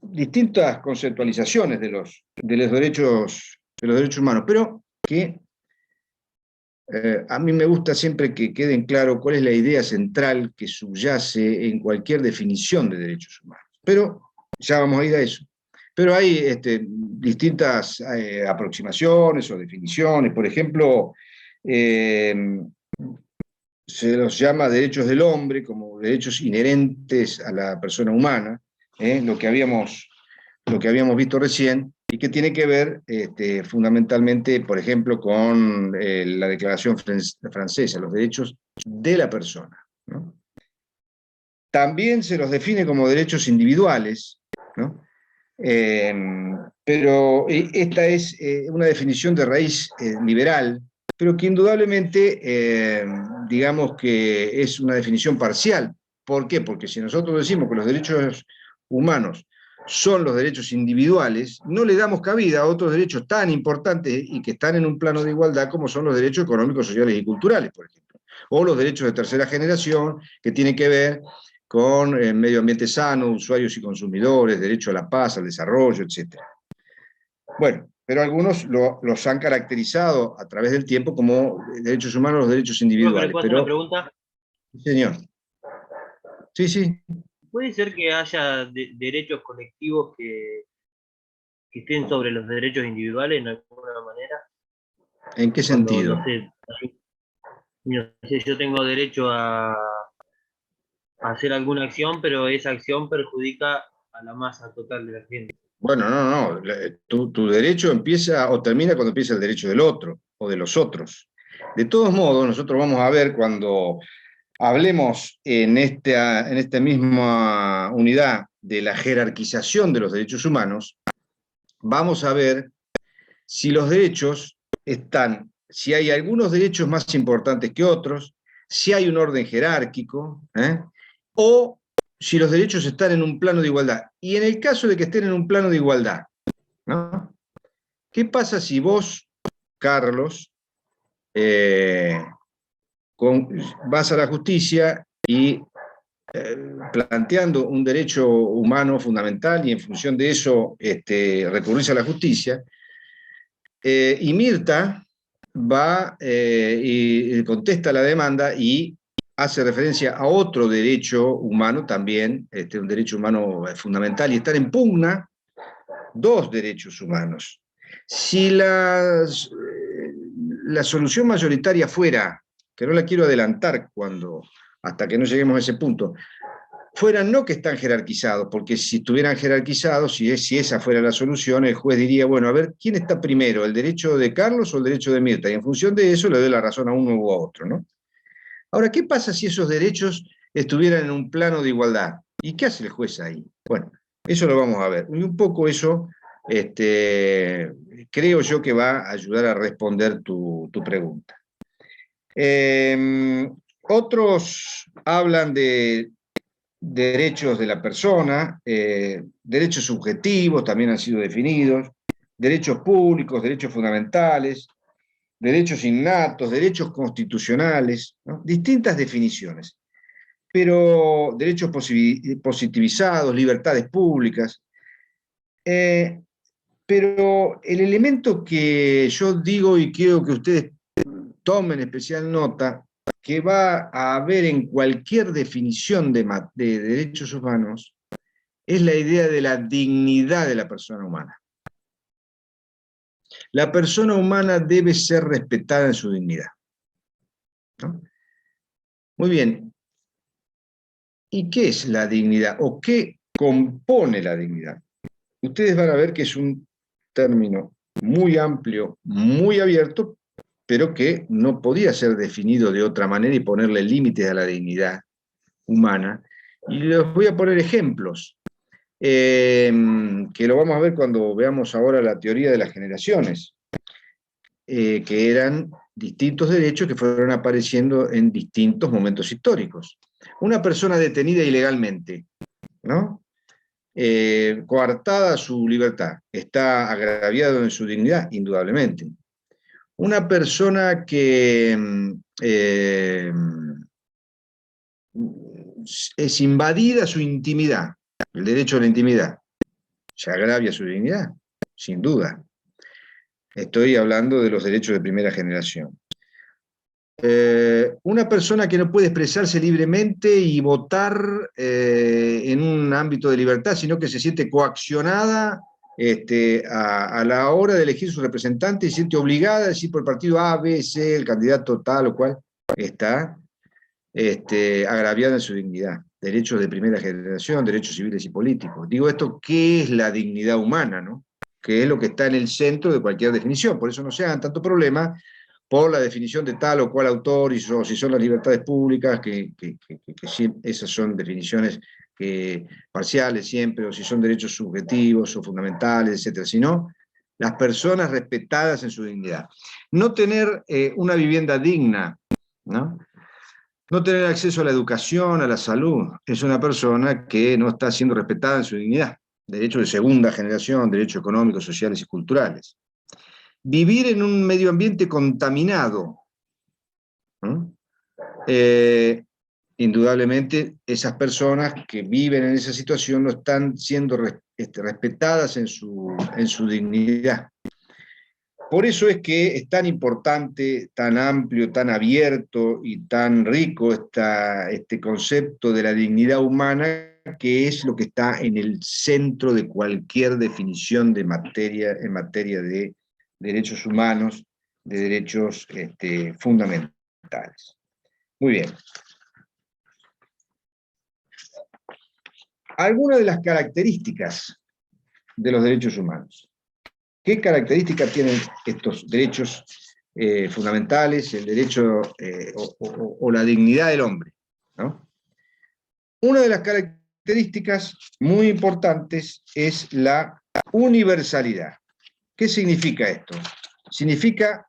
distintas conceptualizaciones de los derechos humanos, pero que a mí me gusta siempre que queden claro cuál es la idea central que subyace en cualquier definición de derechos humanos. Pero ya vamos a ir a eso. Pero hay distintas aproximaciones o definiciones. Por ejemplo, se los llama derechos del hombre como derechos inherentes a la persona humana, lo que habíamos visto recién, y que tiene que ver fundamentalmente, por ejemplo, con la Declaración Francesa, los derechos de la persona. ¿no? También se los define como derechos individuales, ¿no? Pero esta es una definición de raíz liberal, pero que indudablemente, digamos que es una definición parcial. ¿Por qué? Porque si nosotros decimos que los derechos humanos son los derechos individuales, no le damos cabida a otros derechos tan importantes y que están en un plano de igualdad como son los derechos económicos, sociales y culturales, por ejemplo. O los derechos de tercera generación, que tienen que ver con medio ambiente sano, usuarios y consumidores, derecho a la paz, al desarrollo, etc. Bueno, pero algunos los han caracterizado a través del tiempo como derechos humanos, los derechos individuales. ¿Le puedo hacer una pregunta? Señor. Sí, sí. ¿Puede ser que haya derechos colectivos que estén sobre los derechos individuales en alguna manera? ¿En qué sentido? No sé, yo tengo derecho a hacer alguna acción, pero esa acción perjudica a la masa total de la gente. Bueno, no. Tu derecho empieza o termina cuando empieza el derecho del otro o de los otros. De todos modos, nosotros vamos a ver cuando hablemos en esta misma unidad de la jerarquización de los derechos humanos, vamos a ver si los derechos están, si hay algunos derechos más importantes que otros, si hay un orden jerárquico, o si los derechos están en un plano de igualdad. Y en el caso de que estén en un plano de igualdad, ¿no? ¿Qué pasa si vos, Carlos, vas a la justicia y planteando un derecho humano fundamental y en función de eso recurrirse a la justicia. Y Mirta va y contesta la demanda y hace referencia a otro derecho humano también, un derecho humano fundamental, y están en pugna dos derechos humanos. Si la solución mayoritaria fuera, que no la quiero adelantar hasta que no lleguemos a ese punto, fuera no que están jerarquizados, porque si estuvieran jerarquizados, si esa fuera la solución, el juez diría, bueno, a ver, ¿quién está primero, el derecho de Carlos o el derecho de Mirta? Y en función de eso le doy la razón a uno u a otro, ¿no? Ahora, ¿qué pasa si esos derechos estuvieran en un plano de igualdad? ¿Y qué hace el juez ahí? Bueno, eso lo vamos a ver. Y un poco eso creo yo que va a ayudar a responder tu pregunta. Otros hablan de derechos de la persona, derechos subjetivos también han sido definidos, derechos públicos, derechos fundamentales, derechos innatos, derechos constitucionales, ¿no? Distintas definiciones, pero derechos positivizados, libertades públicas. Pero el elemento que yo digo y quiero que ustedes tomen especial nota, que va a haber en cualquier definición de derechos humanos, es la idea de la dignidad de la persona humana. La persona humana debe ser respetada en su dignidad, ¿no? Muy bien. ¿Y qué es la dignidad? ¿O qué compone la dignidad? Ustedes van a ver que es un término muy amplio, muy abierto, pero que no podía ser definido de otra manera y ponerle límites a la dignidad humana. Y les voy a poner ejemplos, que lo vamos a ver cuando veamos ahora la teoría de las generaciones, que eran distintos derechos que fueron apareciendo en distintos momentos históricos. Una persona detenida ilegalmente, ¿no? Coartada su libertad, ¿está agraviado en su dignidad? Indudablemente. Una persona que es invadida su intimidad, el derecho a la intimidad, ¿se agravia su dignidad? Sin duda. Estoy hablando de los derechos de primera generación. Una persona que no puede expresarse libremente y votar en un ámbito de libertad, sino que se siente coaccionada a la hora de elegir su representante y se siente obligada a decir por el partido A, B, C, el candidato tal o cual, está agraviada en su dignidad. Derechos de primera generación, derechos civiles y políticos. Digo esto, ¿qué es la dignidad humana, no? Que es lo que está en el centro de cualquier definición. Por eso no se hagan tanto problema por la definición de tal o cual autor, y si son las libertades públicas, que esas son definiciones parciales siempre, o si son derechos subjetivos o fundamentales, etc. Sino las personas respetadas en su dignidad. No tener una vivienda digna, ¿no? No tener acceso a la educación, a la salud, es una persona que no está siendo respetada en su dignidad. Derechos de segunda generación, derechos económicos, sociales y culturales. Vivir en un medio ambiente contaminado. Indudablemente, esas personas que viven en esa situación no están siendo respetadas en su dignidad. Por eso es que es tan importante, tan amplio, tan abierto y tan rico este concepto de la dignidad humana, que es lo que está en el centro de cualquier definición en materia de derechos humanos, de derechos fundamentales. Muy bien. Algunas de las características de los derechos humanos. ¿Qué características tienen estos derechos fundamentales, el derecho o la dignidad del hombre, ¿no? Una de las características muy importantes es la universalidad. ¿Qué significa esto? Significa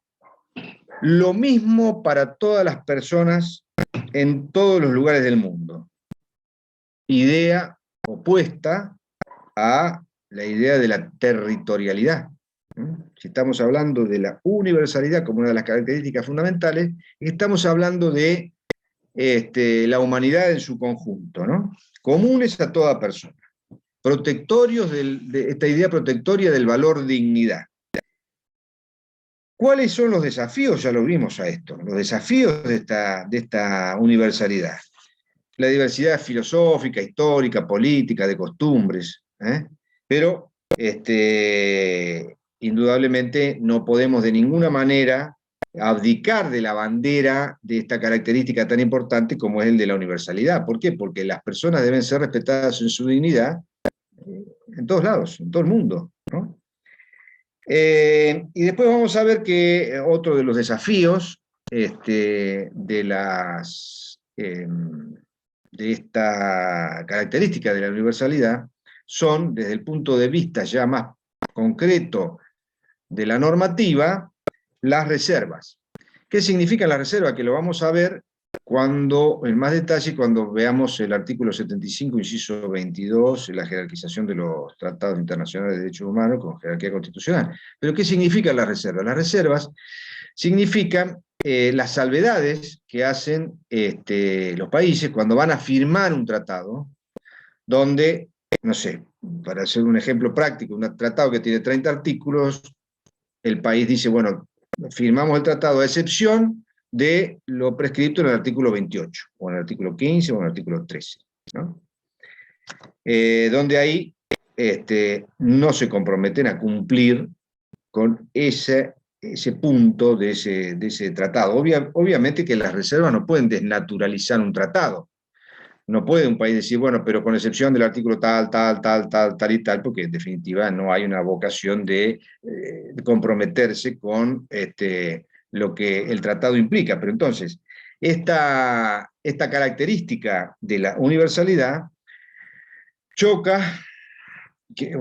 lo mismo para todas las personas en todos los lugares del mundo. Idea opuesta a la idea de la territorialidad. Si estamos hablando de la universalidad como una de las características fundamentales, estamos hablando de la humanidad en su conjunto, ¿no? Comunes a toda persona. Protectorios de esta idea protectoria del valor dignidad. ¿Cuáles son los desafíos? Ya lo vimos a esto, los desafíos de esta universalidad. La diversidad filosófica, histórica, política, de costumbres, pero indudablemente no podemos de ninguna manera abdicar de la bandera de esta característica tan importante como es el de la universalidad. ¿Por qué? Porque las personas deben ser respetadas en su dignidad en todos lados, en todo el mundo, ¿no? Y después vamos a ver que otro de los desafíos de esta característica de la universalidad son, desde el punto de vista ya más concreto de la normativa, las reservas. ¿Qué significan las reservas? Que lo vamos a ver en más detalle cuando veamos el artículo 75, inciso 22, la jerarquización de los tratados internacionales de derechos humanos con jerarquía constitucional. ¿Pero qué significan las reservas? Las reservas significan las salvedades que hacen los países cuando van a firmar un tratado, donde, no sé, para hacer un ejemplo práctico, un tratado que tiene 30 artículos, el país dice, bueno, firmamos el tratado a excepción de lo prescrito en el artículo 28, o en el artículo 15, o en el artículo 13, ¿no? Donde ahí no se comprometen a cumplir con ese punto de ese tratado. Obviamente que las reservas no pueden desnaturalizar un tratado. No puede un país decir, bueno, pero con excepción del artículo tal y tal, porque en definitiva no hay una vocación de comprometerse con lo que el tratado implica. Pero entonces, esta característica de la universalidad choca,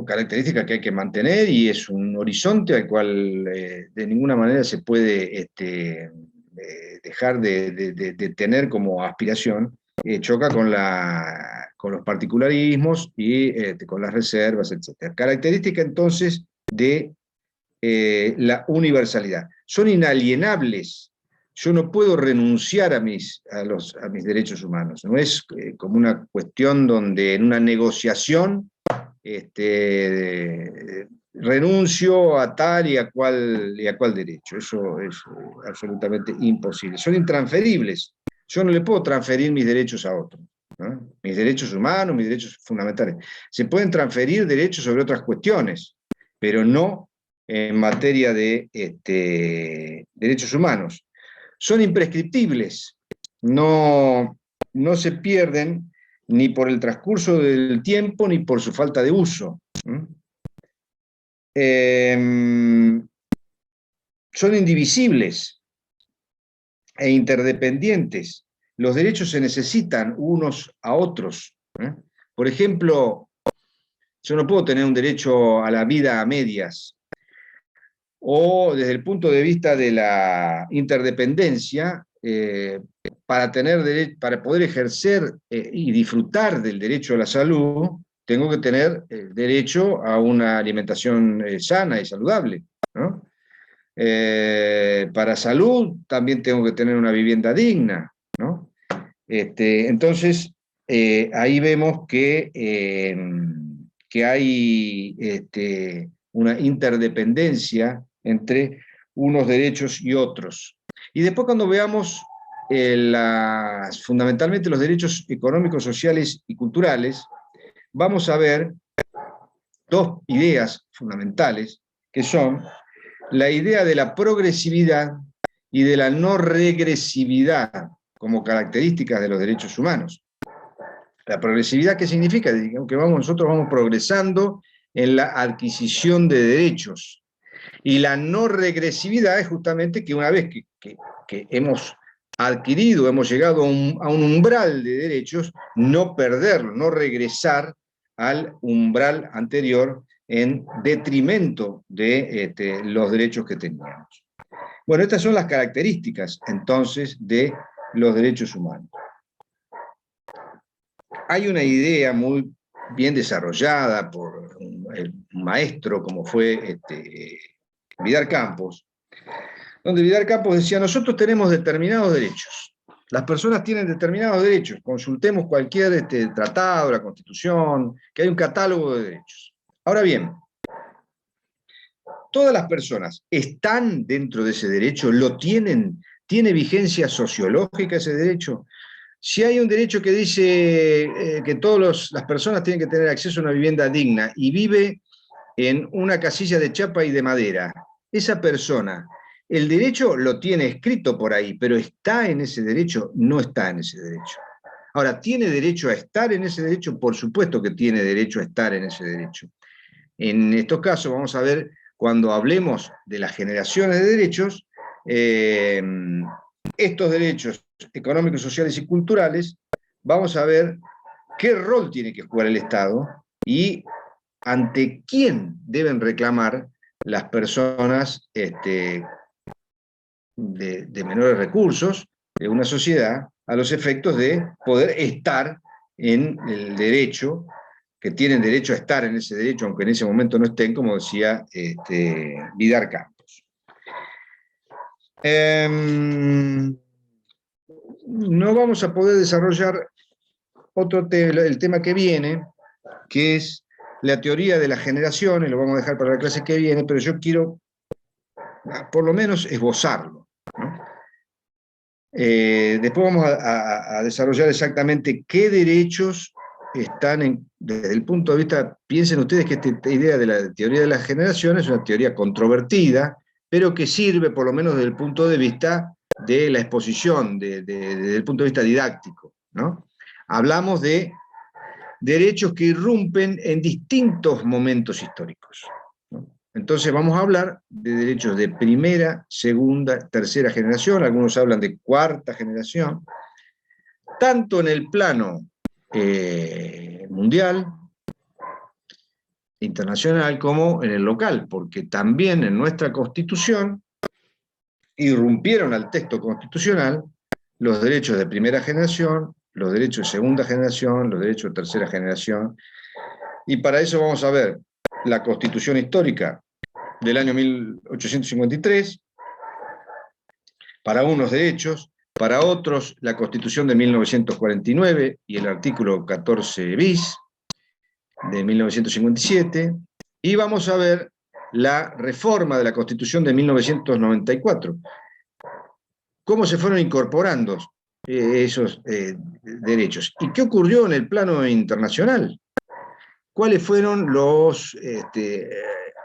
característica que hay que mantener, y es un horizonte al cual de ninguna manera se puede dejar de tener como aspiración. Choca con los particularismos y con las reservas, etc. Característica entonces de la universalidad. Son inalienables. Yo no puedo renunciar a mis derechos humanos. No es como una cuestión donde en una negociación renuncio a tal y a cual derecho. Eso es absolutamente imposible. Son intransferibles. Yo no le puedo transferir mis derechos a otro, ¿no? Mis derechos humanos, mis derechos fundamentales. Se pueden transferir derechos sobre otras cuestiones, pero no en materia de derechos humanos. Son imprescriptibles, no se pierden ni por el transcurso del tiempo ni por su falta de uso. Son indivisibles e interdependientes. Los derechos se necesitan unos a otros. Por ejemplo, yo no puedo tener un derecho a la vida a medias. O desde el punto de vista de la interdependencia, para poder ejercer y disfrutar del derecho a la salud, tengo que tener el derecho a una alimentación sana y saludable, ¿no? Para salud también tengo que tener una vivienda digna, ¿no? Entonces, ahí vemos que hay una interdependencia entre unos derechos y otros. Y después cuando veamos fundamentalmente los derechos económicos, sociales y culturales, vamos a ver dos ideas fundamentales, que son la idea de la progresividad y de la no regresividad como características de los derechos humanos. La progresividad, ¿qué significa? Que nosotros vamos progresando en la adquisición de derechos. Y la no regresividad es justamente que una vez que hemos adquirido, hemos llegado a un umbral de derechos, no perderlo, no regresar al umbral anterior en detrimento de los derechos que teníamos. Bueno, estas son las características entonces de los derechos humanos. Hay una idea muy bien desarrollada por un maestro como fue Vidal Campos, donde Vidal Campos decía, nosotros tenemos determinados derechos, Las personas tienen determinados derechos. Consultemos cualquier tratado, la Constitución, que hay un catálogo de derechos. Ahora bien, ¿todas las personas están dentro de ese derecho? ¿Lo tienen? ¿Tiene vigencia sociológica ese derecho? Si hay un derecho que dice que todas las personas tienen que tener acceso a una vivienda digna y vive en una casilla de chapa y de madera, esa persona, el derecho lo tiene escrito por ahí, pero ¿está en ese derecho? No está en ese derecho. Ahora, ¿tiene derecho a estar en ese derecho? Por supuesto que tiene derecho a estar en ese derecho. En estos casos vamos a ver, cuando hablemos de las generaciones de derechos, estos derechos económicos, sociales y culturales, vamos a ver qué rol tiene que jugar el Estado y ante quién deben reclamar las personas de menores recursos de una sociedad a los efectos de poder estar en el derecho, que tienen derecho a estar en ese derecho, aunque en ese momento no estén, como decía Vidar Campos. No vamos a poder desarrollar el tema que viene, que es la teoría de las generaciones, lo vamos a dejar para la clase que viene, pero yo quiero por lo menos esbozarlo, ¿no? Después vamos a desarrollar exactamente qué derechos están desde el punto de vista, piensen ustedes que esta idea de la teoría de las generaciones es una teoría controvertida, pero que sirve por lo menos desde el punto de vista de la exposición, desde el punto de vista didáctico, ¿no? Hablamos de derechos que irrumpen en distintos momentos históricos, ¿no? Entonces vamos a hablar de derechos de primera, segunda, tercera generación, algunos hablan de cuarta generación, tanto en el plano mundial, internacional, como en el local, porque también en nuestra Constitución irrumpieron al texto constitucional los derechos de primera generación, los derechos de segunda generación, los derechos de tercera generación, y para eso vamos a ver la Constitución histórica del año 1853, para unos derechos, para otros la Constitución de 1949 y el artículo 14 bis de 1957, y vamos a ver la reforma de la Constitución de 1994, cómo se fueron incorporando esos derechos. ¿Y qué ocurrió en el plano internacional? ¿Cuáles fueron los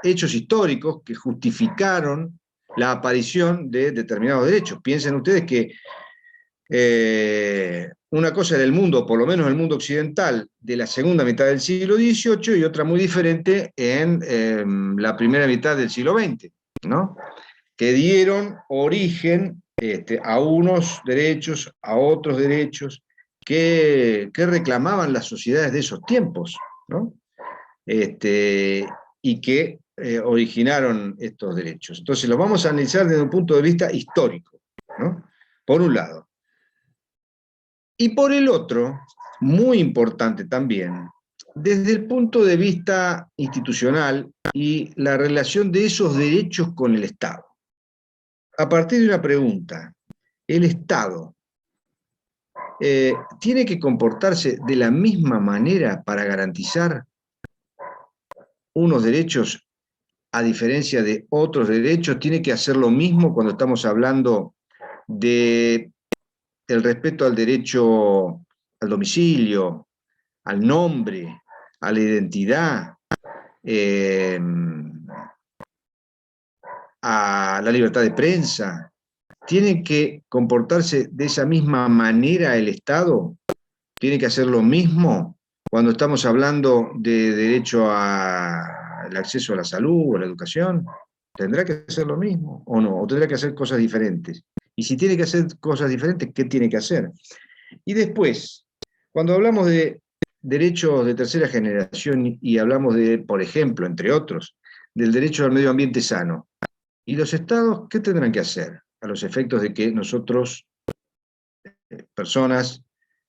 hechos históricos que justificaron la aparición de determinados derechos? Piensen ustedes que una cosa era el mundo, por lo menos el mundo occidental, de la segunda mitad del siglo XVIII y otra muy diferente en la primera mitad del siglo XX, ¿no? Que dieron origen a unos derechos, a otros derechos que reclamaban las sociedades de esos tiempos, ¿no? Y que originaron estos derechos. Entonces los vamos a analizar desde un punto de vista histórico, ¿no? Por un lado. Y por el otro, muy importante también, desde el punto de vista institucional y la relación de esos derechos con el Estado. A partir de una pregunta, ¿el Estado tiene que comportarse de la misma manera para garantizar unos derechos a diferencia de otros derechos? ¿Tiene que hacer lo mismo cuando estamos hablando del respeto al derecho al domicilio, al nombre, a la identidad, a la libertad de prensa? ¿Tiene que comportarse de esa misma manera el Estado? ¿Tiene que hacer lo mismo cuando estamos hablando de derecho al acceso a la salud o a la educación? ¿Tendrá que hacer lo mismo o no? ¿O tendrá que hacer cosas diferentes? Y si tiene que hacer cosas diferentes, ¿qué tiene que hacer? Y después, cuando hablamos de derechos de tercera generación y hablamos de, por ejemplo, entre otros, del derecho al medio ambiente sano, ¿y los estados qué tendrán que hacer a los efectos de que nosotros, personas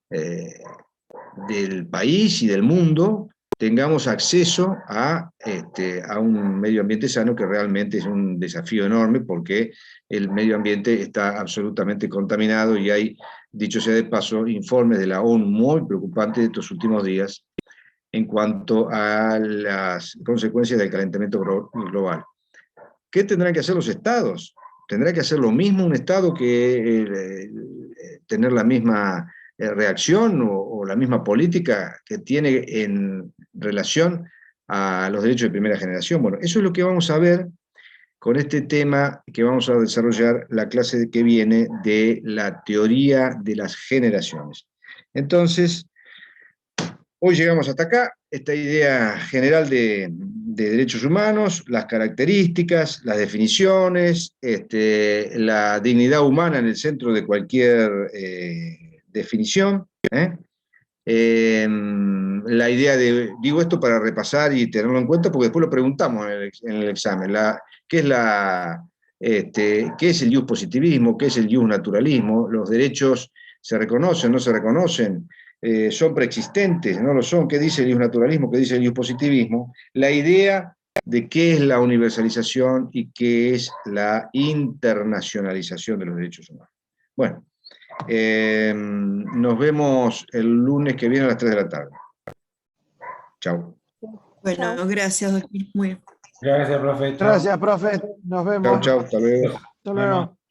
del país y del mundo, tengamos acceso a un medio ambiente sano, que realmente es un desafío enorme porque el medio ambiente está absolutamente contaminado y hay, dicho sea de paso, informes de la ONU muy preocupantes de estos últimos días en cuanto a las consecuencias del calentamiento global. ¿Qué tendrán que hacer los estados? ¿Tendrá que hacer lo mismo un estado que tener la misma reacción o la misma política que tiene en relación a los derechos de primera generación? Bueno, eso es lo que vamos a ver con este tema que vamos a desarrollar la clase que viene de la teoría de las generaciones. Entonces, hoy llegamos hasta acá, esta idea general de derechos humanos, las características, las definiciones, la dignidad humana en el centro de cualquier definición. La idea de, digo esto para repasar y tenerlo en cuenta, porque después lo preguntamos en el examen, ¿qué es el ius positivismo? ¿Qué es el ius naturalismo? ¿Los derechos se reconocen, no se reconocen? ¿Son preexistentes? ¿No lo son? ¿Qué dice el ius naturalismo? ¿Qué dice el ius positivismo? La idea de qué es la universalización y qué es la internacionalización de los derechos humanos. Bueno, nos vemos el lunes que viene a las 3 de la tarde. Chao. Bueno, gracias, doctor. Muy bien. Gracias, profe. Chao. Gracias, profe. Nos vemos. Chao, chao. Hasta luego. Hasta luego.